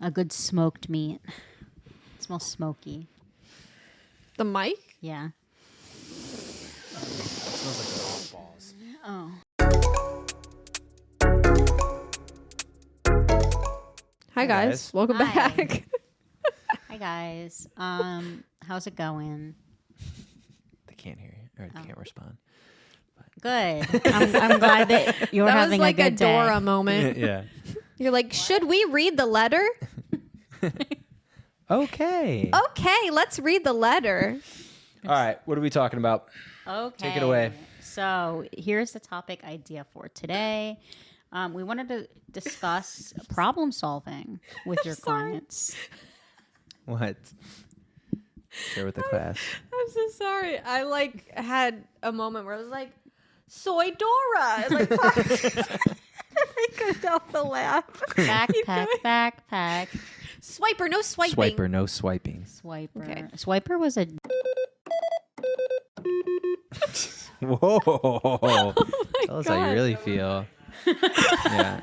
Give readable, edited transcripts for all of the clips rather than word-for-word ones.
a good smoked meat. It smells smoky. The mic? Yeah. It smells like balls. Oh. Hi guys. Welcome Hi. back. Hi guys. How's it going? They can't hear you or they can't respond. Good. I'm glad that you're That was having like a a good day. Dora moment. Yeah. You're like, should we read the letter? Okay. Okay, let's read the letter. All right. What are we talking about? Okay. Take it away. So here's the topic idea for today. We wanted to discuss problem solving with your clients. What? Share with the class. I'm so sorry. I had a moment where I was like, soy Dora. And, I couldn't help but laugh. Backpack. Swiper, no swiping. Swiper, no swiping. Swiper. Okay. Swiper was a... Whoa. Tell us how God. you really feel. Yeah.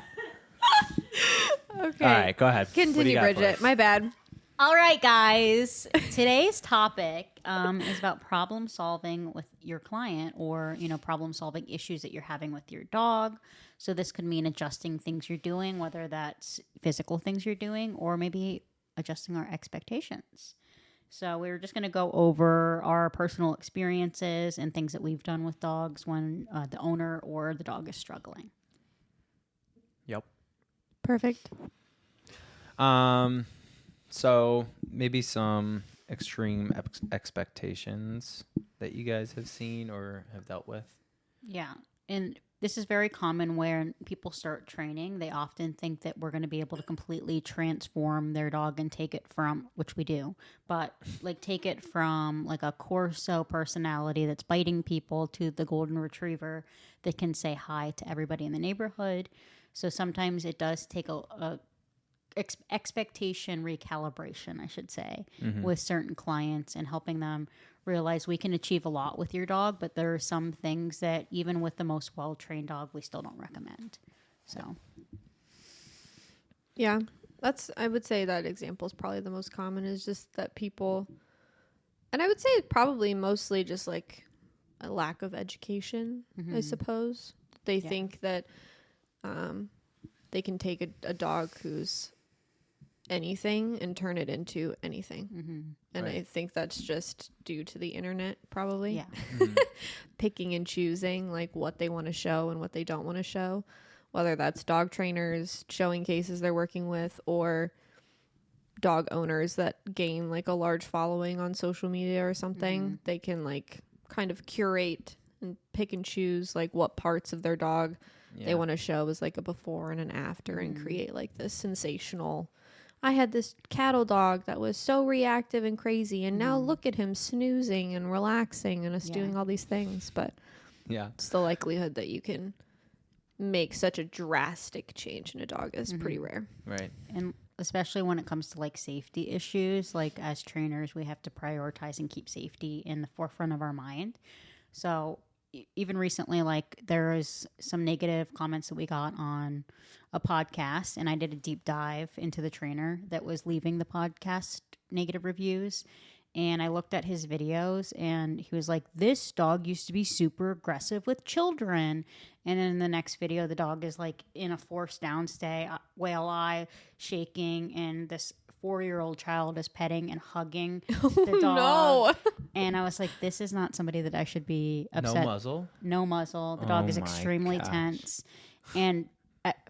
Okay. All right. Go ahead. What do you Continue, got for Bridget. us? My bad. All right, guys. Today's topic is about problem solving with your client, or problem solving issues that you're having with your dog. So this could mean adjusting things you're doing, whether that's physical things you're doing, or maybe adjusting our expectations. So we're just going to go over our personal experiences and things that we've done with dogs when the owner or the dog is struggling. Yep. Perfect. So maybe some extreme expectations that you guys have seen or have dealt with. Yeah. And this is very common when people start training. They often think that we're going to be able to completely transform their dog and take it from, which we do, but take it from like a Corso personality that's biting people to the golden retriever that can say hi to everybody in the neighborhood. So sometimes it does take a expectation recalibration, I should say, with certain clients, and helping them realize we can achieve a lot with your dog, but there are some things that even with the most well-trained dog, we still don't recommend. So, Yeah. I would say that example is probably the most common, is just that people, and I would say probably mostly just like a lack of education, I suppose. They think that they can take a dog who's anything and turn it into anything. And Right. I think that's just due to the internet, probably. yeah. Picking and choosing like what they want to show and what they don't want to show, whether that's dog trainers showing cases they're working with, or dog owners that gain like a large following on social media or something. They can like kind of curate and pick and choose like what parts of their dog they want to show as like a before and an after, and create like this sensational, I had this cattle dog that was so reactive and crazy, and now look at him snoozing and relaxing and us doing all these things. But Yeah. it's the likelihood that you can make such a drastic change in a dog is pretty rare. Right. And especially when it comes to like safety issues, like as trainers, we have to prioritize and keep safety in the forefront of our mind. So even recently, like there was some negative comments that we got on a podcast, and I did a deep dive into the trainer that was leaving the podcast negative reviews. And I looked at his videos, and he was like, this dog used to be super aggressive with children. And then in the next video, the dog is like in a forced down stay, whale eye, shaking, and this 4-year-old child is petting and hugging the dog. No. And I was like, this is not somebody that I should be upset. No muzzle. No muzzle. The dog Oh is my extremely gosh. tense. And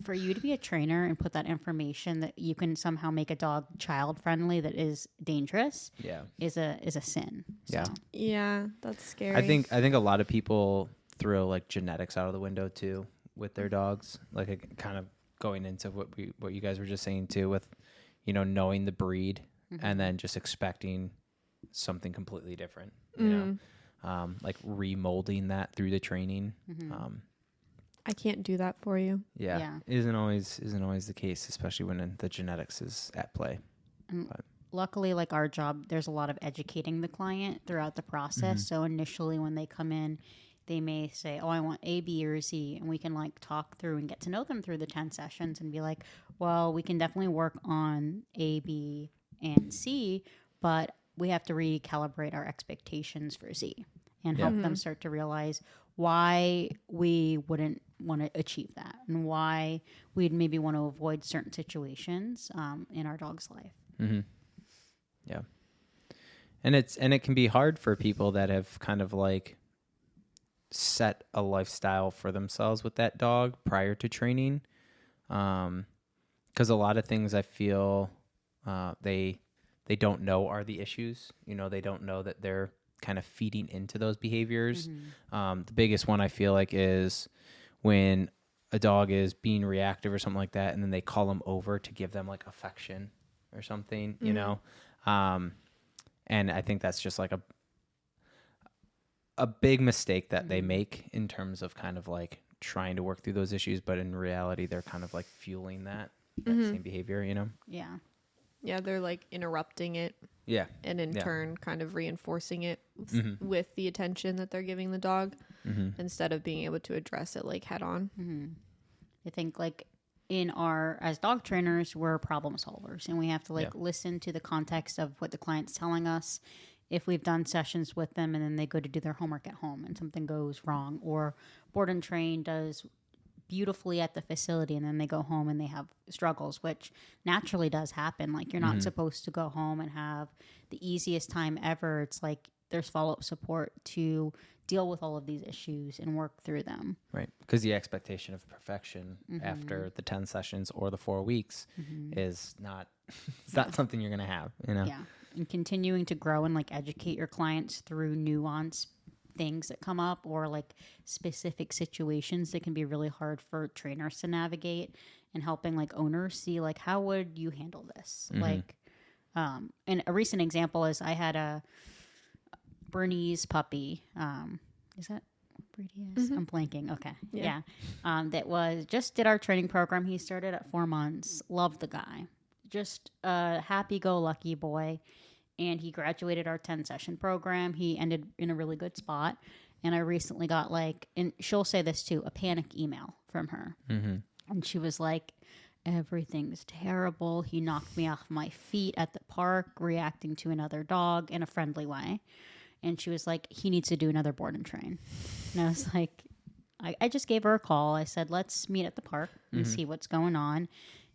for you to be a trainer and put that information that you can somehow make a dog child friendly that is dangerous Yeah. is a sin. So, Yeah. Yeah, that's scary. I think a lot of people throw like genetics out of the window too with their dogs. Like kind of going into what you guys were just saying too, with knowing the breed and then just expecting something completely different. Like remolding that through the training. I can't do that for you. Yeah. Isn't always the case, especially when the genetics is at play. Luckily, like our job, there's a lot of educating the client throughout the process. So initially when they come in, they may say, oh, I want A, B, or Z. And we can like talk through and get to know them through the 10 sessions and be like, well, we can definitely work on A, B, and C, but we have to recalibrate our expectations for Z and help them start to realize why we wouldn't want to achieve that and why we'd maybe want to avoid certain situations in our dog's life. Mm-hmm. Yeah. And it can be hard for people that have kind of like set a lifestyle for themselves with that dog prior to training. 'Cause a lot of things I feel they don't know are the issues. You know, they don't know that they're kind of feeding into those behaviors. The biggest one I feel like is when a dog is being reactive or something like that, and then they call them over to give them like affection or something, you know? And I think that's just like a big mistake that they make in terms of kind of like trying to work through those issues, but in reality, they're kind of like fueling that same behavior, you know? Yeah. Yeah, they're like interrupting it. Yeah. And in Yeah. turn, kind of reinforcing it with the attention that they're giving the dog instead of being able to address it like head on. I think like as dog trainers, we're problem solvers and we have to like listen to the context of what the client's telling us. If we've done sessions with them and then they go to do their homework at home and something goes wrong, or board and train does beautifully at the facility and then they go home and they have struggles, which naturally does happen. Like you're not supposed to go home and have the easiest time ever. It's like there's follow-up support to deal with all of these issues and work through them. Right. Because the expectation of perfection after the 10 sessions or the 4 weeks is not, it's not something you're going to have, you know? Yeah. And continuing to grow and like educate your clients through nuance things that come up or like specific situations that can be really hard for trainers to navigate, and helping like owners see like how would you handle this. Like and a recent example is I had a Bernese puppy. Is that what breed he is? I'm blanking. Okay. Yeah. That was just did our training program. He started at 4 months. Loved the guy. Just a happy-go-lucky boy. And he graduated our 10-session program. He ended in a really good spot. And I recently got like, and she'll say this too, a panic email from her. And she was like, everything's terrible. He knocked me off my feet at the park, reacting to another dog in a friendly way. And she was like, he needs to do another board and train. And I was like, I just gave her a call. I said, let's meet at the park and see what's going on.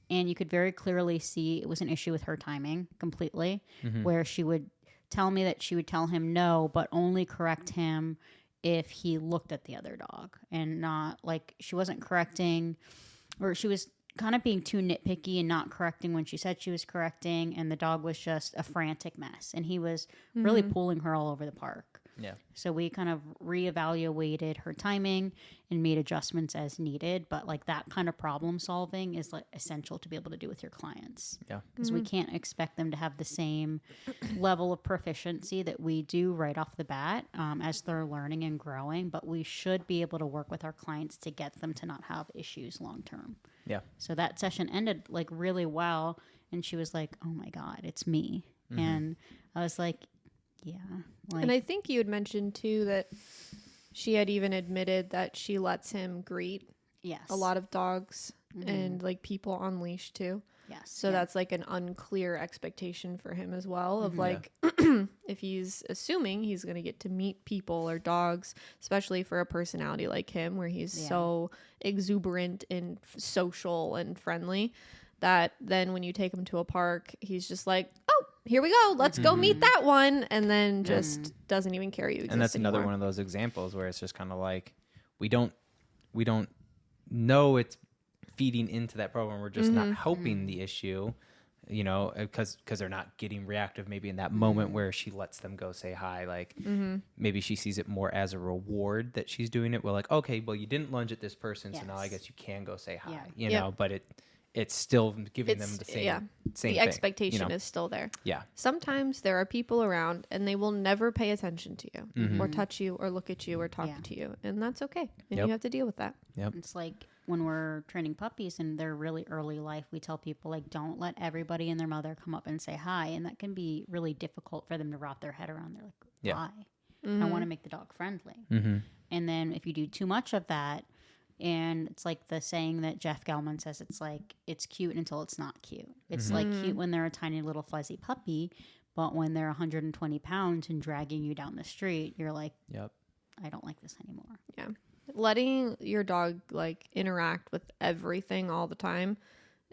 And you could very clearly see it was an issue with her timing completely, where she would tell me that she would tell him no, but only correct him if he looked at the other dog, and not like she wasn't correcting, or she was kind of being too nitpicky and not correcting when she said she was correcting. And the dog was just a frantic mess. And he was really pulling her all over the park. Yeah. So we kind of reevaluated her timing and made adjustments as needed. But like that kind of problem solving is like essential to be able to do with your clients. Yeah. Because we can't expect them to have the same level of proficiency that we do right off the bat as they're learning and growing. But we should be able to work with our clients to get them to not have issues long term. Yeah. So that session ended like really well. And she was like, oh my God, it's me. And I was like, yeah. Like, And I think you had mentioned too that she had even admitted that she lets him greet yes. a lot of dogs and like people on leash too. Yes. So that's like an unclear expectation for him as well of like if he's assuming he's going to get to meet people or dogs, especially for a personality like him where he's so exuberant and social and friendly, that then when you take him to a park, he's just like, oh, here we go. Let's go meet that one. And then just doesn't even care you exist And that's another anymore. one of those examples where it's just kind of like, we don't know it's feeding into that program. We're just not helping the issue, you know, because they're not getting reactive maybe in that moment where she lets them go say hi. Like maybe she sees it more as a reward that she's doing it. Well, like, okay, well, you didn't lunge at this person, so now I guess you can go say hi, you know, but it's still giving them the same the thing, expectation you know? is still there. Yeah. Sometimes there are people around and they will never pay attention to you or touch you or look at you or talk to you. And that's okay. And you have to deal with that. Yep. It's like when we're training puppies in their really early life, we tell people like, don't let everybody and their mother come up and say hi. And that can be really difficult for them to wrap their head around. They're like, why? I want to make the dog friendly. And then if you do too much of that, And it's like the saying that Jeff Gellman says, it's like, it's cute until it's not cute. It's like cute when they're a tiny little fuzzy puppy, but when they're 120 pounds and dragging you down the street, you're like, Yep. I don't like this anymore. Yeah. Letting your dog like interact with everything all the time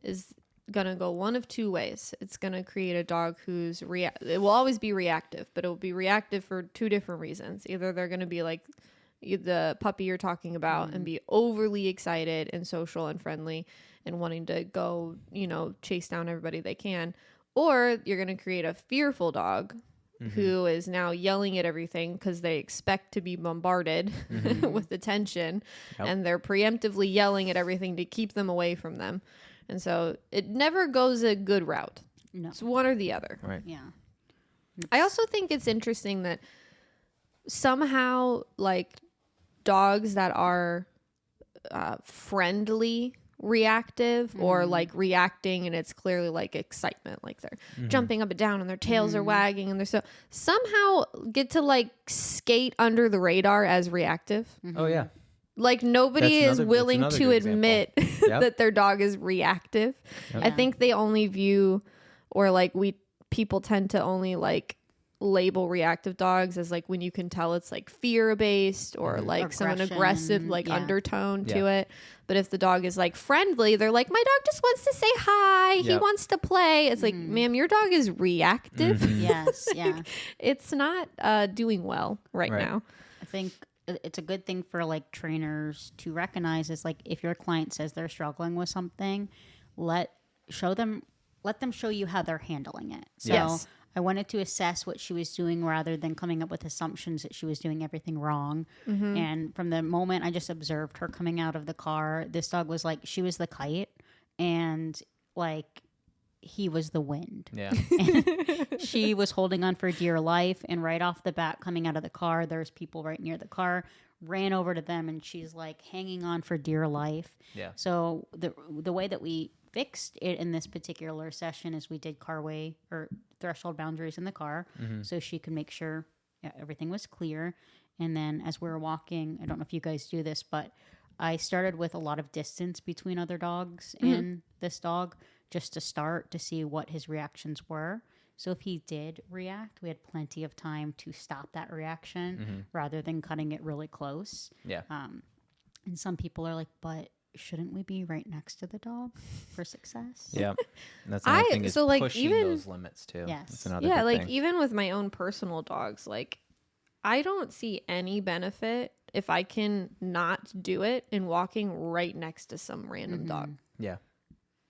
is going to go one of two ways. It's going to create a dog who's it will always be reactive, but it will be reactive for two different reasons. Either they're going to be like the puppy you're talking about and be overly excited and social and friendly and wanting to go, you know, chase down everybody they can, or you're going to create a fearful dog who is now yelling at everything because they expect to be bombarded with attention, and they're preemptively yelling at everything to keep them away from them. And so it never goes a good route. No. It's one or the other. Right. Yeah. I also think it's interesting that somehow like dogs that are friendly reactive or like reacting, and it's clearly like excitement, like they're jumping up and down and their tails are wagging and they're somehow get to like skate under the radar as reactive. Oh yeah. Like nobody That's is another- willing that's to another good admit Yep. that their dog is reactive. I think they only view, or like people tend to only like label reactive dogs as like when you can tell it's like fear based or like some Aggression, aggressive like yeah. undertone to it. But if the dog is like friendly, they're like, my dog just wants to say hi. He Yep. wants to play. It's like, ma'am, your dog is reactive. Yes. Yeah. It's not doing well right Right. now. I think it's a good thing for like trainers to recognize is like if your client says they're struggling with something, let them show you how they're handling it. So Yes. I wanted to assess what she was doing rather than coming up with assumptions that she was doing everything wrong. And from the moment I just observed her coming out of the car, this dog was like, she was the kite and like he was the wind. Yeah. She was holding on for dear life, and right off the bat coming out of the car, there's people right near the car, ran over to them, and she's like hanging on for dear life. Yeah. So the way that we fixed it in this particular session is we did carway or threshold boundaries in the car, so she could make sure everything was clear. And then as we were walking, I don't know if you guys do this, but I started with a lot of distance between other dogs and this dog just to start to see what his reactions were. So if he did react, we had plenty of time to stop that reaction rather than cutting it really close. Yeah. And some people are like, but shouldn't we be right next to the dog for success? Yeah. And that's another thing is so, like, pushing even- those limits too. Yes. That's another Yeah, big like thing. even with my own personal dogs, like I don't see any benefit if I can not do it in walking right next to some random dog. Yeah.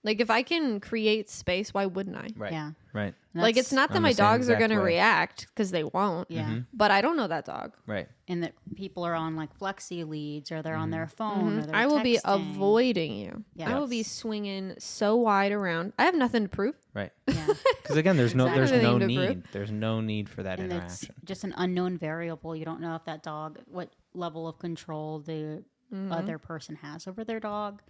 Like if I can create space, why wouldn't I? Right. Yeah. Right. And Like it's that's- not that I'm my the same dogs are exact going to way. react because they won't. Yeah. But I don't know that dog. Right. And that people are on like flexi leads or they're on their phone or they're I will be texting. avoiding you. Yeah. I will be Yes. swinging so wide around. I have nothing to prove. Right. Yeah. Because again, there's no Exactly. there's no Everything to need. There's no need for that And it's interaction. just an unknown variable. You don't know if that dog, what level of control the other person has over their dog,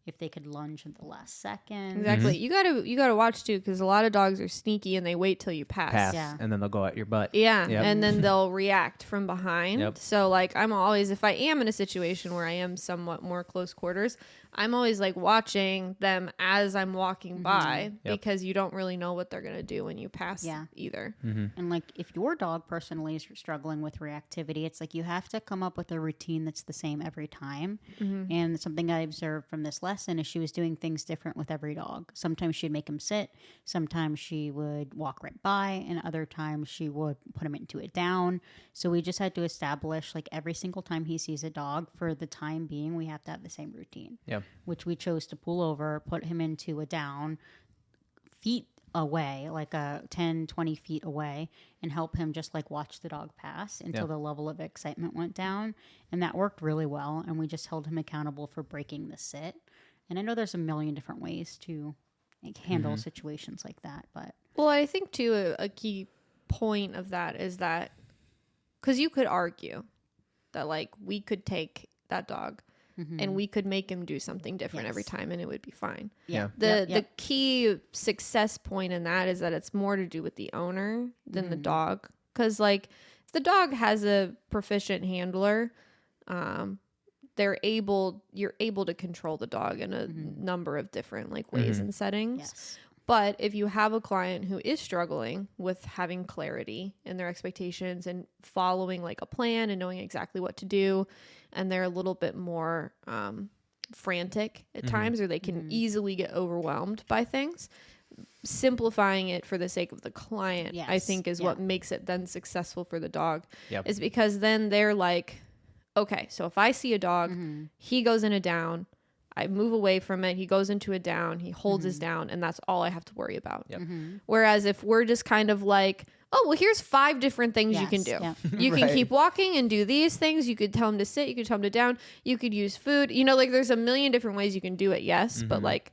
if they could lunge at the last second. Exactly. You gotta watch too, because a lot of dogs are sneaky and they wait till you pass. Pass, Yeah. and then they'll go at your butt. Yeah, Yep. and then they'll react from behind. Yep. So like I'm always, if I am in a situation where I am somewhat more close quarters, I'm always like watching them as I'm walking by Yep. because you don't really know what they're gonna do when you pass Yeah. either. And like if your dog personally is struggling with reactivity, it's like you have to come up with a routine that's the same every time. And something I observed from this lesson is she was doing things different with every dog. Sometimes she'd make him sit, sometimes she would walk right by, and other times she would put him into a down. So we just had to establish like every single time he sees a dog, for the time being, we have to have the same routine. Yeah. Which we chose to pull over, put him into a down, feet away, like 10, 20 feet away, and help him just like watch the dog pass until the level of excitement went down. And that worked really well. And we just held him accountable for breaking the sit. And I know there's a million different ways to like, handle situations like that, but Well, I think too a key point of that is that because you could argue that like we could take that dog and we could make him do something different every Yes. time and it would be fine. Yeah. The key success point in that is that it's more to do with the owner than the dog. Because like if the dog has a proficient handler, you're able to control the dog in a number of different like ways and settings. Yes. But if you have a client who is struggling with having clarity in their expectations and following like a plan and knowing exactly what to do, and they're a little bit more frantic at times, or they can easily get overwhelmed by things, simplifying it for the sake of the client, I Yes. think is what makes it then successful for the dog. Yep. Is because then they're like, okay, so if I see a dog, he goes in a down, I move away from it, he goes into a down, he holds his down, and that's all I have to worry about. Yep. Whereas if we're just kind of like, oh, well, here's 5 different things you can do. Yeah. You can Right. keep walking and do these things. You could tell him to sit. You could tell him to down. You could use food. You know, like there's a million different ways you can do it, yes. But like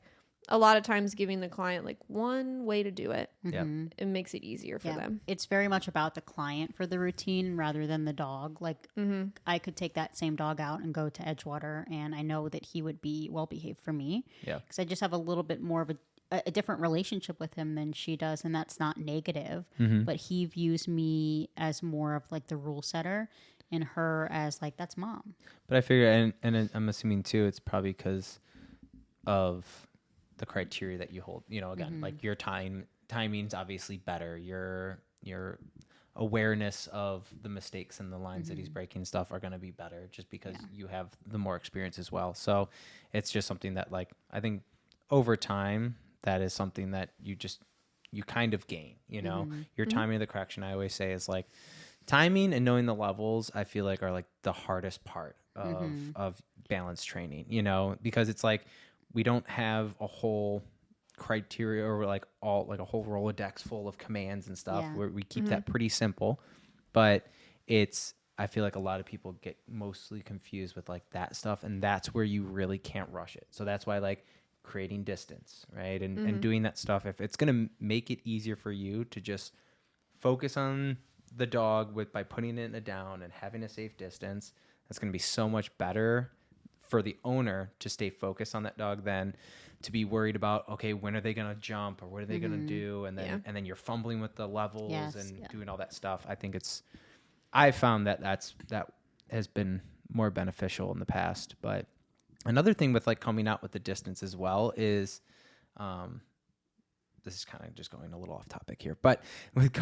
a lot of times giving the client like one way to do it, Yep. it makes it easier for Yeah. them. It's very much about the client for the routine rather than the dog. Like I could take that same dog out and go to Edgewater, and I know that he would be well behaved for me. Yeah. Because I just have a little bit more of a different relationship with him than she does, and that's not negative. But he views me as more of like the rule setter, and her as like that's mom. But I figure, and I'm assuming too, it's probably because of the criteria that you hold. You know, again, like your timing's obviously better. Your awareness of the mistakes and the lines that he's breaking and stuff are going to be better just because you have the more experience as well. So it's just something that like I think over time that is something that you kind of gain. You know, your timing of the correction. I always say is like timing and knowing the levels. I feel like are like the hardest part of balance training. You know, because it's like we don't have a whole criteria or like all like a whole Rolodex full of commands and stuff where we keep that pretty simple, but I feel like a lot of people get mostly confused with like that stuff, and that's where you really can't rush it. So that's why like creating distance, right? And doing that stuff, if it's going to make it easier for you to just focus on the dog by putting it in a down and having a safe distance, that's going to be so much better for the owner to stay focused on that dog than to be worried about, okay, when are they going to jump or what are they going to do? And then you're fumbling with the levels doing all that stuff. I think I found that that has been more beneficial in the past. But another thing with like coming out with the distance as well is, this is kind of just going a little off topic here, but with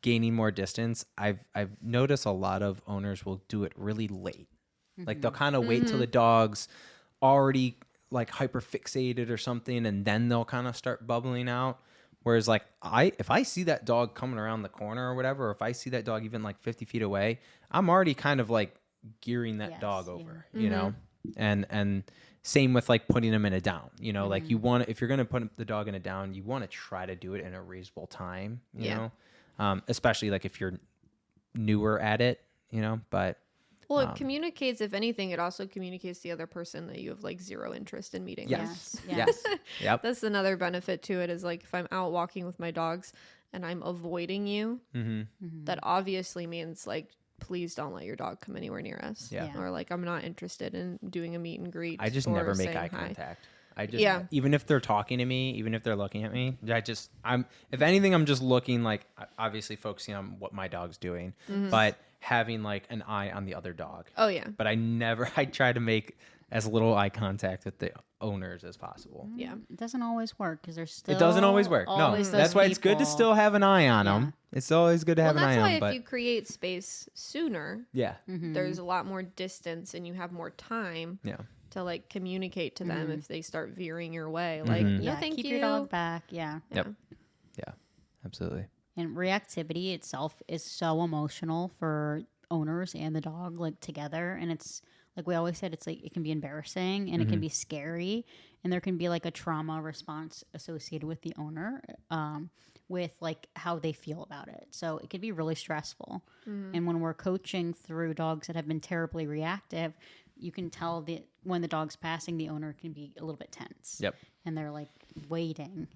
gaining more distance, I've noticed a lot of owners will do it really late. Like they'll kind of wait till the dog's already like hyper fixated or something, and then they'll kind of start bubbling out. Whereas like if I see that dog coming around the corner or whatever, or if I see that dog even like 50 feet away, I'm already kind of like gearing that dog over, you know? And same with like putting them in a down, you know, like if you're going to put the dog in a down, you want to try to do it in a reasonable time, you know, especially like if you're newer at it, you know, but Well, it communicates, if anything, it also communicates to the other person that you have like zero interest in meeting them. Yes. Yep. That's another benefit to it is like if I'm out walking with my dogs and I'm avoiding you, that obviously means like, please don't let your dog come anywhere near us. Yeah. Or like, I'm not interested in doing a meet and greet. I just or never make saying eye hi. contact. I just, even if they're talking to me, even if they're looking at me, if anything, I'm just looking like, obviously focusing on what my dog's doing, but having like an eye on the other dog. Oh yeah. But I try to make as little eye contact with the owners as possible. Yeah. It doesn't always work because there's still It doesn't always work. No, always that's those why it's good to people. still have an eye on them. It's always good to have an eye That's on why them. if But you create space sooner, there's a lot more distance and you have more time to like communicate to them if they start veering your way. Like, no, thank keep you. your dog back. Yeah. Yep. Yeah, absolutely. And reactivity itself is so emotional for owners and the dog like together, and it's like we always said, it's like it can be embarrassing and it can be scary, and there can be like a trauma response associated with the owner with like how they feel about it. So it can be really stressful. And when we're coaching through dogs that have been terribly reactive, you can tell that when the dog's passing, the owner can be a little bit tense. Yep. And they're like waiting.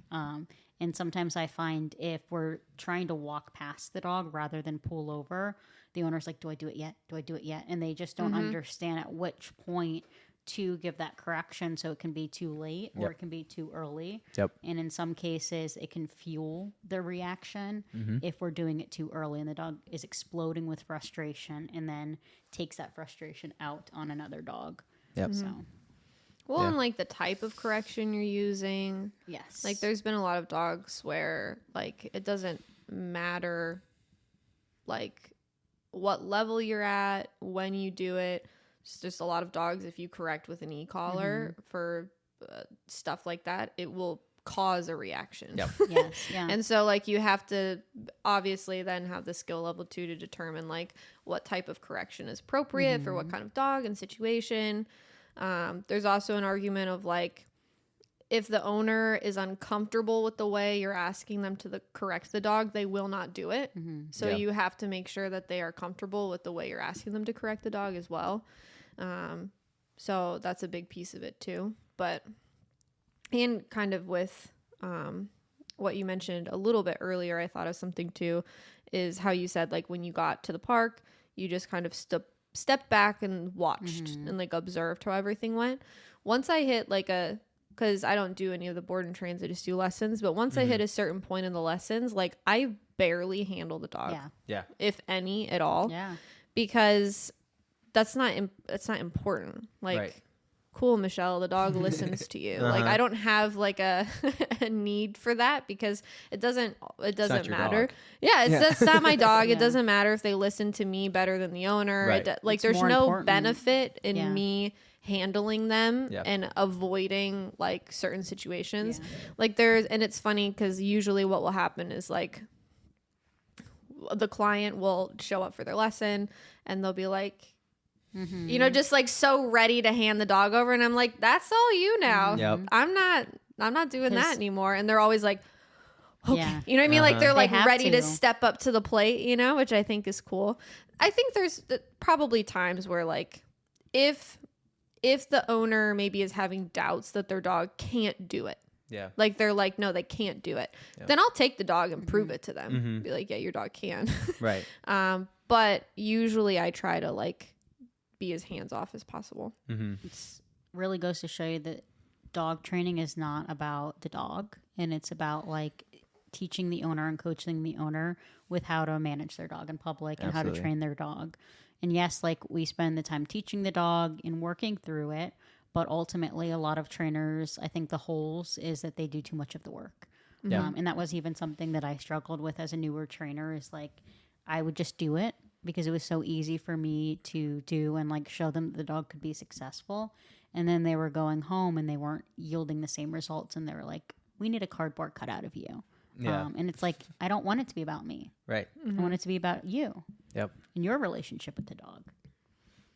And sometimes I find if we're trying to walk past the dog rather than pull over, the owner's like, do I do it yet? Do I do it yet? And they just don't understand at which point to give that correction, so it can be too late or Yep. it can be too early. Yep. And in some cases, it can fuel the reaction if we're doing it too early and the dog is exploding with frustration and then takes that frustration out on another dog. Yep. So, Well, Yeah. and like the type of correction you're using. yes. Like there's been a lot of dogs where like it doesn't matter like what level you're at, when you do it. It's just a lot of dogs, if you correct with an e-collar for stuff like that, it will cause a reaction. Yep. Yes. Yeah. And so like you have to obviously then have the skill level 2 to determine like what type of correction is appropriate for what kind of dog and situation. There's also an argument of like if the owner is uncomfortable with the way you're asking them to correct the dog, they will not do it. So Yeah. you have to make sure that they are comfortable with the way you're asking them to correct the dog as well. So that's a big piece of it too. But, and kind of with what you mentioned a little bit earlier, I thought of something too, is how you said like when you got to the park, you just kind of stepped back and watched and like observed how everything went. Once I hit like because I don't do any of the board and trains, I just do lessons. But once I hit a certain point in the lessons, like I barely handle the dog, yeah. Yeah. if any at all, Yeah. because that's not important. Like, Right. cool, Michelle, the dog listens to you. Like I don't have like a need for that because it doesn't your matter. dog. Yeah, that's not my dog. Yeah. It doesn't matter if they listen to me better than the owner. Right. Like It's there's more no important. benefit in Yeah. me handling them Yep. and avoiding like certain situations. Yeah. Like and it's funny because usually what will happen is like the client will show up for their lesson and they'll be like, you know, just like so ready to hand the dog over, and I'm like, that's all you now. Yep. I'm not doing that 'Cause- anymore. And they're always like, okay, Yeah. you know what I mean? Like they're They like have ready to to. step up to the plate, you know, which I think is cool. I think there's probably times where like if the owner maybe is having doubts that their dog can't do it, Yeah. like they're like, no, they can't do it, then I'll take the dog and prove it to them. Mhm. Be like, yeah, your dog can. Right. But usually I try to like be as hands off as possible. Mm-hmm. It's really goes to show you that dog training is not about the dog, and it's about like teaching the owner and coaching the owner with how to manage their dog in public and how Absolutely. to train their dog. And yes, like we spend the time teaching the dog and working through it, but ultimately a lot of trainers, I think the holes is that they do too much of the work. Yeah. And that was even something that I struggled with as a newer trainer, is like I would just do it because it was so easy for me to do and like show them that the dog could be successful. And then they were going home and they weren't yielding the same results. And they were like, we need a cardboard cutout of you. Yeah. And it's like, I don't want it to be about me. Right. I want it to be about you Yep. and your relationship with the dog.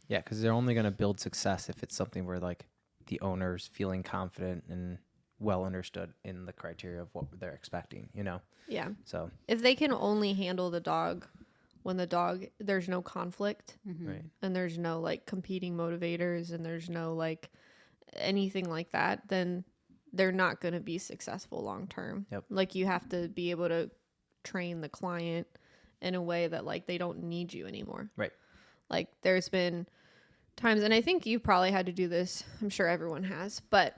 Yeah, because they're only going to build success if it's something where like the owner's feeling confident and well understood in the criteria of what they're expecting, you know? Yeah. So, If they can only handle the dog when there's no conflict right. and there's no like competing motivators and there's no like anything like that, then they're not going to be successful long term. Yep. Like you have to be able to train the client in a way that like they don't need you anymore. Right. Like there's been times, and I think you probably had to do this, I'm sure everyone has, but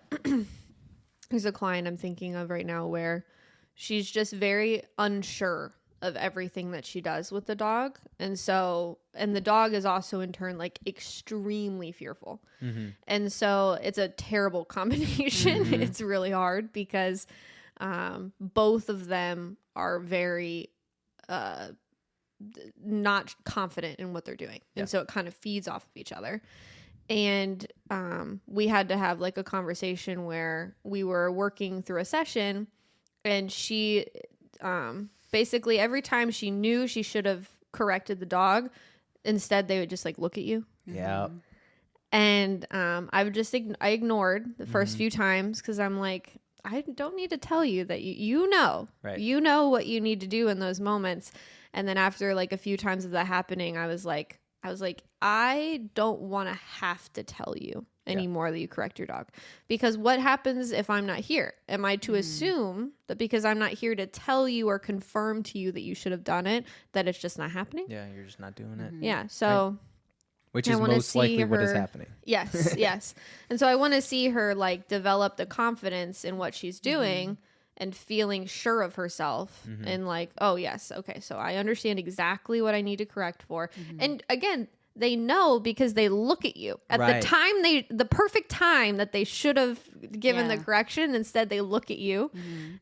there's a client I'm thinking of right now where she's just very unsure of everything that she does with the dog. And the dog is also in turn like extremely fearful. Mm-hmm. And so it's a terrible combination. It's really hard because both of them are very not confident in what they're doing. Yeah. And so it kind of feeds off of each other. And we had to have like a conversation where we were working through a session, and she basically every time she knew she should have corrected the dog, instead they would just like look at you. Yeah. And I ignored the first few times because I'm like, I don't need to tell you that you know, Right. you know what you need to do in those moments. And then after like a few times of that happening, I was like, I don't want to have to tell you anymore that you correct your dog, because what happens if I'm not here? Am I to assume that because I'm not here to tell you or confirm to you that you should have done it, that it's just not happening? Yeah, you're just not doing it. Yeah. So which I is wanna most see likely what is her- happening. Yes, yes. And so I want to see her like develop the confidence in what she's doing and feeling sure of herself and like, oh yes, okay, so I understand exactly what I need to correct for. And again, they know because they look at you at Right. the time the perfect time that they should have given the Yeah. correction. Instead, they look at you,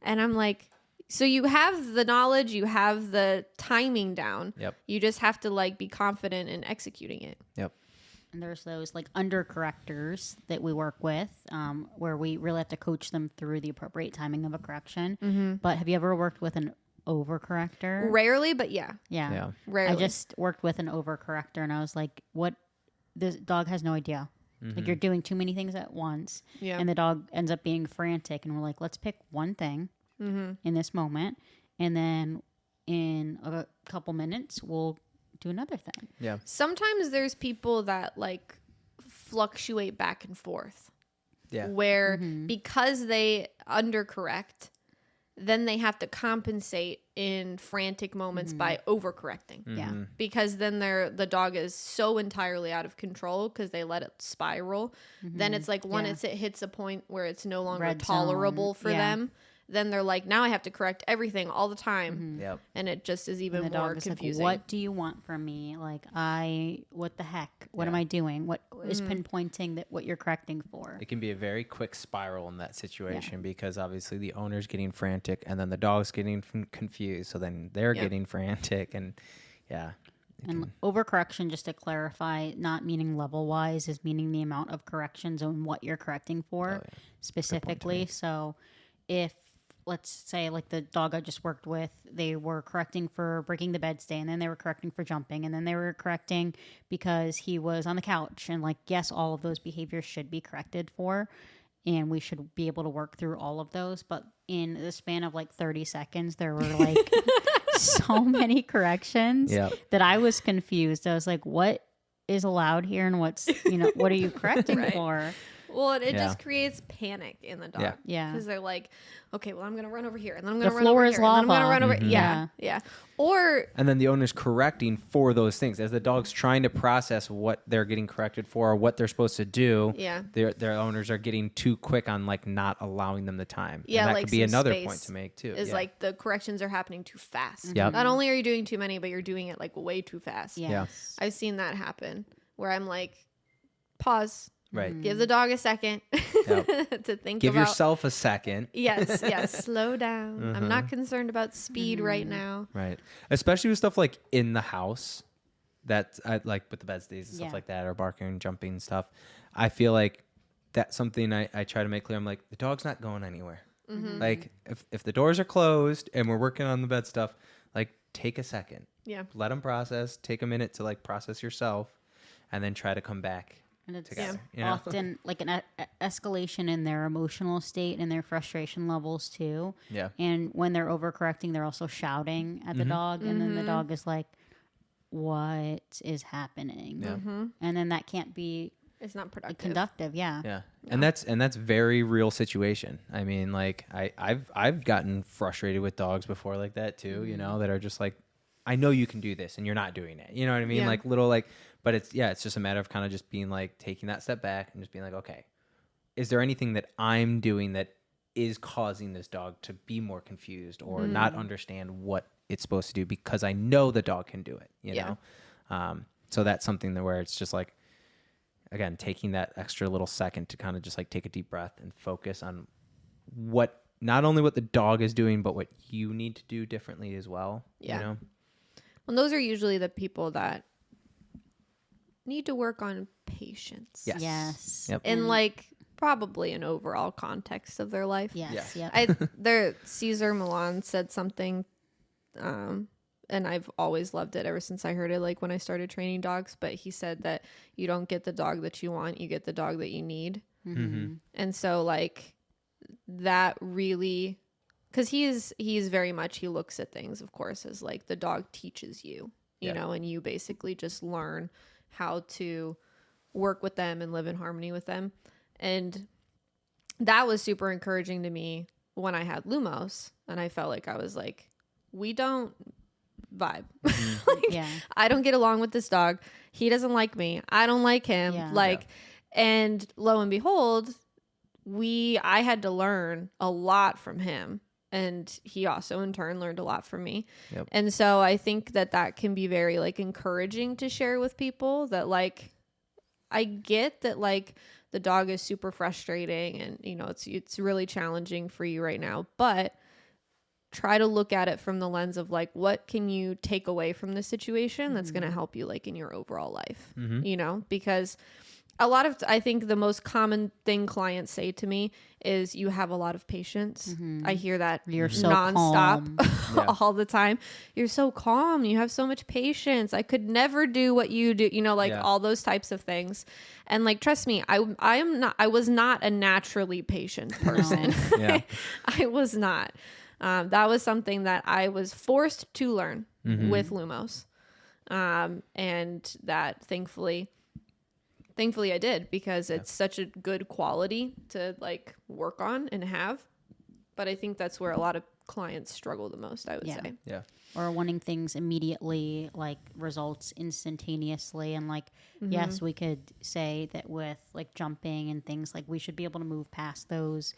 and I'm like, so you have the knowledge, you have the timing down. Yep. You just have to like be confident in executing it. Yep. And there's those like undercorrectors that we work with, where we really have to coach them through the appropriate timing of a correction. But have you ever worked with an overcorrector? Rarely, but yeah, Yeah. Yeah. rarely. I just worked with an overcorrector, and I was like, "What? This dog has no idea. Like you're doing too many things at once." Yeah. And the dog ends up being frantic, and we're like, "Let's pick one thing in this moment, and then in a couple minutes, we'll do another thing." Yeah. Sometimes there's people that like fluctuate back and forth Yeah. where because they undercorrect, then they have to compensate in frantic moments by overcorrecting. Yeah. Because then the dog is so entirely out of control because they let it spiral. Then it's like once it hits a point where it's no longer Red tolerable zone. for Yeah. them, then they're like, now I have to correct everything all the time. Yep. And it just is even And the more dog is confusing. like, "What do you want from me? Like, what the heck? What am Yeah. I doing? What is pinpointing that what you're correcting for?" It can be a very quick spiral in that situation because obviously the owner's getting frantic and then the dog's getting confused. So then they're Yep. getting frantic and yeah. And overcorrection, just to clarify, not meaning level wise, is meaning the amount of corrections on what you're correcting for specifically. So if, let's say, like the dog I just worked with, they were correcting for breaking the bed stay, and then they were correcting for jumping, and then they were correcting because he was on the couch. And like, yes, all of those behaviors should be corrected for, and we should be able to work through all of those. But in the span of like 30 seconds, there were like so many corrections Yep. that I was confused. I was like, what is allowed here, and what's, what are you correcting Right. for? Well, it Yeah. just creates panic in the dog. Yeah. Yeah. Because they're like, okay, well, I'm going to run over here. And then I'm The going to run floor over is here. And then I'm going to lava. run over. Mhm. Yeah. Yeah. Or, And then the owner's correcting for those things as the dog's trying to process what they're getting corrected for or what they're supposed to do. yeah. Their owners are getting too quick on like not allowing them the time. Yeah, And that like could be some another space point to make too. Is yeah. like the corrections are happening too fast. Yep. Not only are you doing too many, but you're doing it like way too fast. Yes. I've seen that happen where I'm like, pause, right. give the dog a second to think Give about. yourself a second. Yes, slow down. I'm not concerned about speed right Mm-hmm. now. Right. Especially with stuff like in the house that I like with the bed stays and stuff Yeah. like that or barking, jumping stuff. I feel like that's something I try to make clear. I'm like, the dog's not going anywhere. Mm-hmm. Like if the doors are closed and we're working on the bed stuff, like take a second, Yeah. let them process, take a minute to like process yourself and then try to come back And it's together. You know? often like an escalation in their emotional state and their frustration levels too. Yeah. And when they're overcorrecting, they're also shouting at the dog, and then the dog is like, "What is happening?" Yeah. And then that can't be It's not productive. conductive. Yeah. Yeah. And that's very real situation. I mean, like I've gotten frustrated with dogs before like that too, you know, that are just like, I know you can do this and you're not doing it. You know what I mean? Yeah. Like little like, but it's just a matter of kind of just being like taking that step back and just being like, okay, is there anything that I'm doing that is causing this dog to be more confused or not understand what it's supposed to do, because I know the dog can do it, you Yeah. know? So that's something that where it's just like, again, taking that extra little second to kind of just like take a deep breath and focus on what, not only what the dog is doing, but what you need to do differently as well. Yeah. You know? Well, those are usually the people that need to work on patience. Yes. Yes. Yep. In like probably an overall context of their life. Yes. Yeah. Yep. Caesar Milan said something, and I've always loved it ever since I heard it, like when I started training dogs. But he said that you don't get the dog that you want, you get the dog that you need. Mm-hmm. And so like that really, because he's very much, he looks at things, of course, as like the dog teaches you, you Yeah. know, and you basically just learn how to work with them and live in harmony with them. And that was super encouraging to me when I had Lumos, and I felt like I was like, we don't vibe. Yeah. I don't get along with this dog. He doesn't like me. I don't like him. Yeah. And lo and behold, I had to learn a lot from him. And he also in turn learned a lot from me. Yep. And so I think that can be very like encouraging to share with people that like, I get that like the dog is super frustrating and it's really challenging for you right now, but try to look at it from the lens of like, what can you take away from the situation that's going to help you like in your overall life, because I think the most common thing clients say to me is you have a lot of patience. I hear that You're so nonstop calm. all the time. You're so calm. You have so much patience. I could never do what you do, all those types of things. And like, trust me, I was not a naturally patient person. Yeah. I was not. That was something that I was forced to learn with Lumos. And that thankfully I did, because it's such a good quality to like work on and have. But I think that's where a lot of clients struggle the most, I would say. Yeah. Or wanting things immediately, like results instantaneously. And like, yes, we could say that with like jumping and things, like we should be able to move past those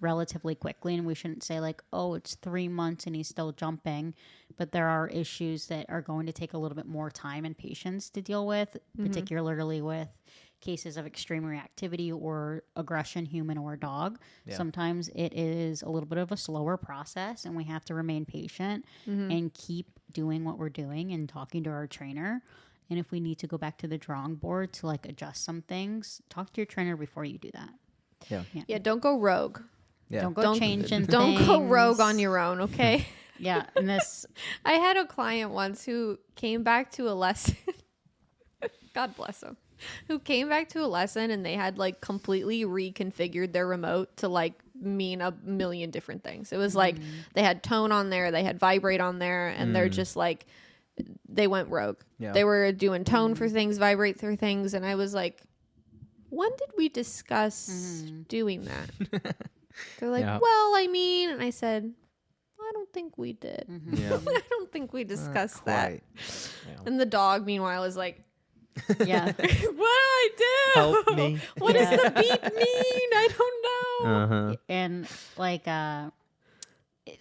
relatively quickly, and we shouldn't say like, oh, it's 3 months and he's still jumping. But there are issues that are going to take a little bit more time and patience to deal with, particularly with cases of extreme reactivity or aggression, human or dog. Sometimes it is a little bit of a slower process, and we have to remain patient and keep doing what we're doing and talking to our trainer. And if we need to go back to the drawing board to like adjust some things, talk to your trainer before you do that. Yeah, don't go rogue. Yeah. Don't changing Don't things. go rogue on your own, okay? Yeah, and this I had a client once who came back to a lesson. God bless him. Who came back to a lesson and they had like completely reconfigured their remote to like mean a million different things. It was like they had tone on there, they had vibrate on there, and they're just like, they went rogue. Yeah. They were doing tone for things, vibrate through things, and I was like, when did we discuss doing that? They're like, well, I mean, and I said, I don't think we did. Yeah. I don't think we discussed that. Yeah. And the dog, meanwhile, is like, yeah. what do I do? Help me. What does the beep mean? I don't know. Uh-huh. And like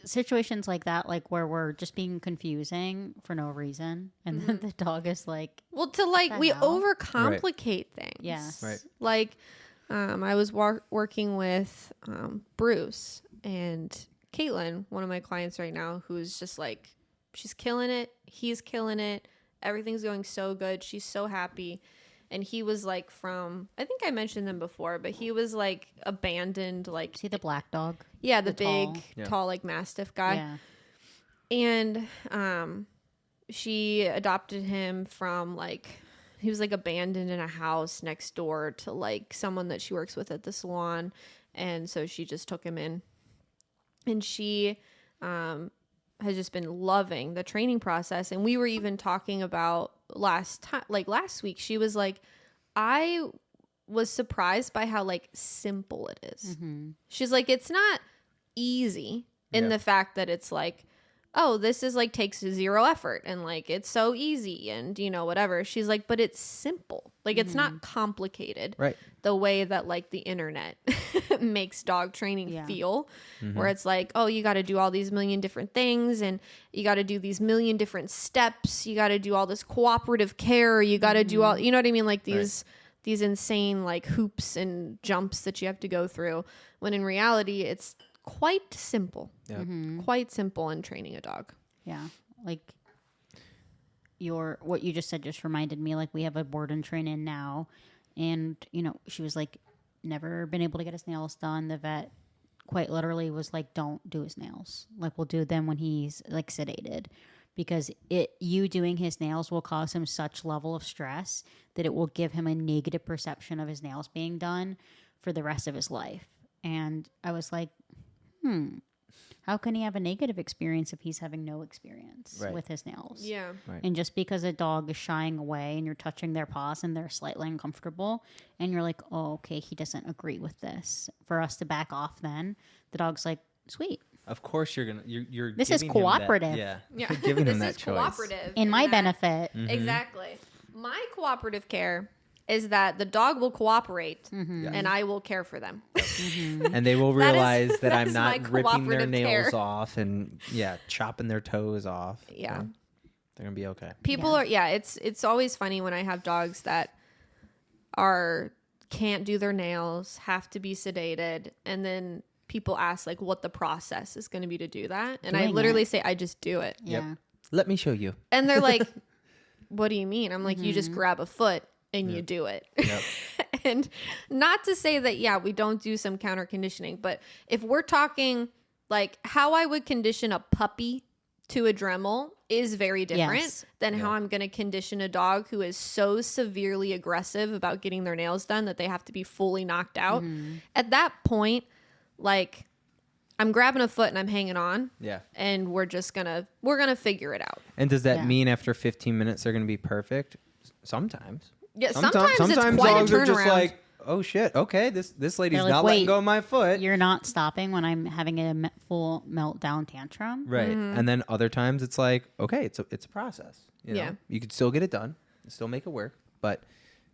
situations like that, like where we're just being confusing for no reason, and then the dog is like, Well, to like, the we hell? overcomplicate things. yes, Right. Like, I was working with Bruce and Caitlin, one of my clients right now, who's just like, she's killing it. He's killing it. Everything's going so good. She's so happy. And he was like I think I mentioned them before, but he was like abandoned, like, see the black dog, yeah, the tall. big, tall, like Mastiff guy. yeah, And she adopted him from like, he was like abandoned in a house next door to like someone that she works with at the salon. And so she just took him in, and she has just been loving the training process. And we were even talking about last week, she was like, I was surprised by how like simple it is. She's like, it's not easy in the fact that it's like, oh, this is like takes 0 effort and like it's so easy and whatever. She's like, but it's simple. Like it's not complicated. Right. The way that like the internet makes dog training feel, where it's like, oh, you got to do all these million different things and you got to do these million different steps. You got to do all this cooperative care. You got to do all, you know what I mean? Like these insane like hoops and jumps that you have to go through, when in reality, it's quite simple. Yep. Quite simple in training a dog. yeah. Like what you just said just reminded me. Like we have a board and train in now, and she was like, never been able to get his nails done. The vet quite literally was like, don't do his nails. Like we'll do them when he's like sedated, because you doing his nails will cause him such level of stress that it will give him a negative perception of his nails being done for the rest of his life. And I was like, how can he have a negative experience if he's having no experience with his nails? Yeah. Right. And just because a dog is shying away and you're touching their paws and they're slightly uncomfortable and you're like, oh, okay, he doesn't agree with this, for us to back off, then the dog's like, sweet, Of course you're This is giving him that- cooperative. yeah. Yeah. You're giving him This that is choice. cooperative. In my that- benefit. Exactly. My cooperative care is that the dog will cooperate Yes. and I will care for them. And they will That is- realize that that I'm is my not ripping their cooperative nails care. off and chopping their toes off. Yeah. They're gonna be okay. People are it's always funny when I have dogs that can't do their nails, have to be sedated, and then people ask like what the process is going to be to do that. And I Doing literally it. say I just do it. Yeah. Let me show you. And they're like, what do you mean? I'm like, you just grab a foot and you do it. Yep. And not to say that, we don't do some counter conditioning, but if we're talking like how I would condition a puppy to a Dremel is very different Yes. than how I'm going to condition a dog who is so severely aggressive about getting their nails done that they have to be fully knocked out. At that point, like I'm grabbing a foot and I'm hanging on Yeah. and we're gonna figure it out. And does that Yeah. mean after 15 minutes they're gonna be perfect? Sometimes. Yeah, sometimes it's quite a dogs are just turnaround. like, oh shit, okay, this lady's They're like, not letting "Wait, go of my foot. You're not stopping when I'm having a full meltdown tantrum. Right. Mm-hmm. And then other times it's like, okay, it's a process. You know? Yeah. You could still get it done, still make it work, but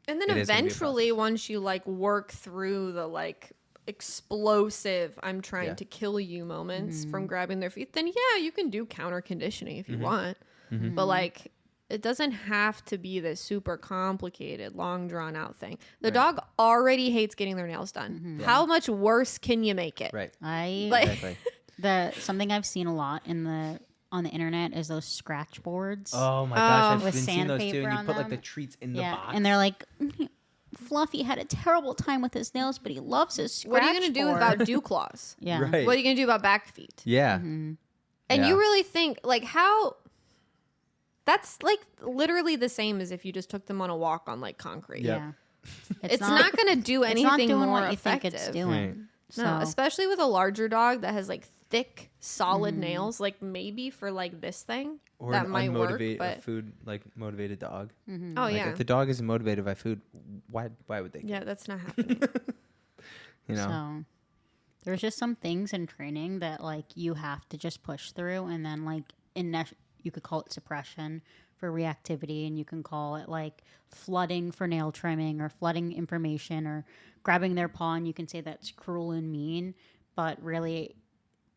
And then It is gonna be a eventually, process. once you like work through the like explosive, I'm trying Yeah. to kill you moments Mm-hmm. from grabbing their feet, then you can do counter conditioning if you want. Mm-hmm. But like, it doesn't have to be this super complicated, long drawn out thing. The Right. dog already hates getting their nails done. Mm-hmm. How much worse can you make it? right. Like- Exactly. Something I've seen a lot on the internet is those scratch boards. Oh my gosh, I've With been seeing those too. sandpaper And you on put like the them. treats in the yeah, box. and they're like, Fluffy had a terrible time with his nails, but he loves his scratch What are you going to do board." about dew claws? Yeah. Right. What are you going to do about back feet? Yeah. And Yeah. you really think like how that's like literally the same as if you just took them on a walk on like concrete. Yep. Yeah. It's not going to do It's not anything doing more what you effective. think it's doing. Right. So, No, especially with a larger dog that has like thick, solid Mm-hmm. nails. Like maybe for like this thing Or that an might work. unmotivated, But motivated dog. Mm-hmm. oh Like yeah, if the dog is motivated by food, why would they? yeah, that's not happening. You know. So there's just some things in training that like you have to just push through, and then like you could call it suppression for reactivity, and you can call it like flooding for nail trimming or flooding information or grabbing their paw, and you can say that's cruel and mean, but really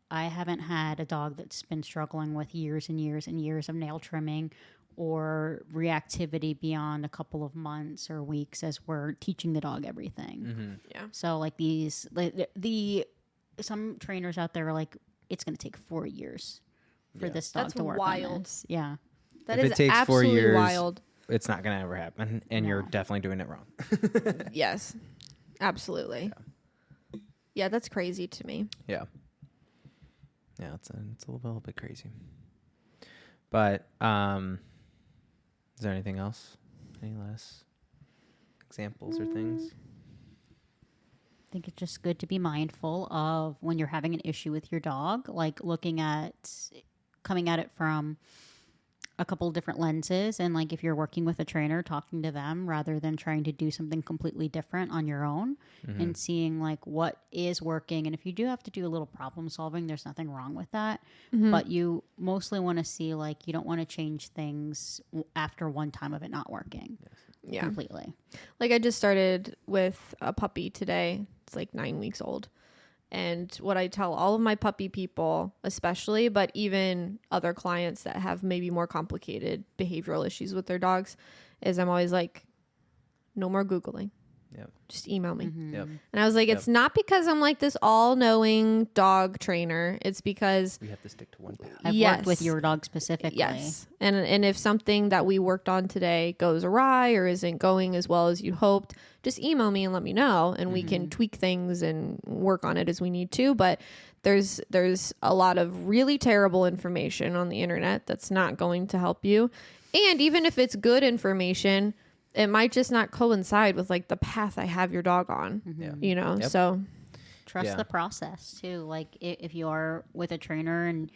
I haven't had a dog that's been struggling with years and years and years of nail trimming or reactivity beyond a couple of months or weeks as we're teaching the dog everything. Mm-hmm. Yeah. So like these, some trainers out there are like, it's going to take 4 years for Yeah. this dog That's to work wild. on this. Yeah. That If is it takes 4 absolutely years, wild. It's not gonna ever happen, and you're No. definitely doing it wrong. Yes, absolutely. Yeah, that's crazy to me. Yeah. Yeah, it's a little bit crazy. But is there anything else? Any last examples or things? I think it's just good to be mindful of when you're having an issue with your dog, like coming at it from a couple different lenses, and like if you're working with a trainer, talking to them rather than trying to do something completely different on your own, and seeing like what is working. And if you do have to do a little problem solving, there's nothing wrong with that, but you mostly want to see like you don't want to change things after one time of it not working Yeah. completely. Like I just started with a puppy today. It's like 9 weeks old. And what I tell all of my puppy people, especially, but even other clients that have maybe more complicated behavioral issues with their dogs, is I'm always like, no more Googling. Yep. Just email me. Yep. And I was like, it's not because I'm like this all-knowing dog trainer. It's because We have to stick to one path. I've Yes. worked with your dog specifically. yes. And if something that we worked on today goes awry or isn't going as well as you hoped, just email me and let me know, and we can tweak things and work on it as we need to. But there's a lot of really terrible information on the internet that's not going to help you. And even if it's good information, it might just not coincide with like the path I have your dog on. Yeah. You know? Yep. So Trust Yeah. the process too. Like if you are with a trainer and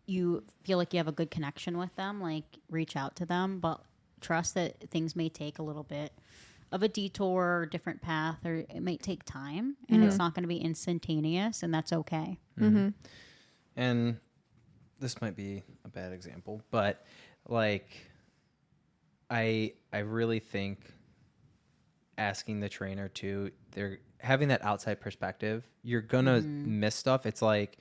you feel like you have a good connection with them, like reach out to them, but trust that things may take a little bit of a detour or different path, or it might take time, and it's not going to be instantaneous, and that's okay. and this might be a bad example, but like I really think asking the trainer to, they're having that outside perspective, you're gonna miss stuff. It's like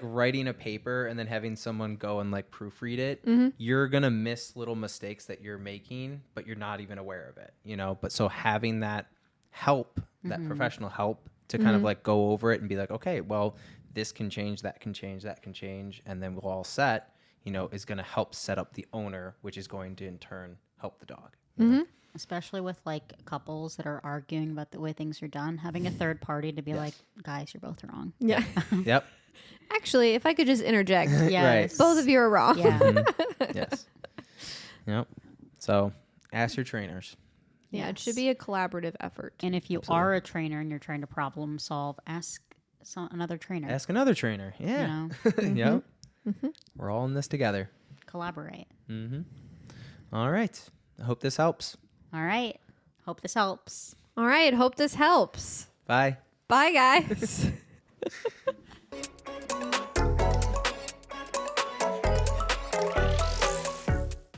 writing a paper and then having someone go and like proofread it. You're gonna miss little mistakes that you're making, but you're not even aware of it, you know. But so having that help, that professional help to kind of like go over it and be like, okay, well, this can change, that can change, that can change, and then we're all set, you know, is going to help set up the owner, which is going to in turn help the dog. You know? Especially with like couples that are arguing about the way things are done, having a third party to be like, guys, you're both wrong. Yeah. Yep. Actually, if I could just interject, Yes. both of you are wrong. Yeah. Yes. Yep. So ask your trainers. Yeah, it Yes. should be a collaborative effort. And if you are a trainer and you're trying to problem solve, ask another trainer. Ask another trainer. Yeah. You know, Yep. We're all in this together. collaborate. All right. I hope this helps. All right. Hope this helps. All right, hope this helps. Bye. Bye, guys.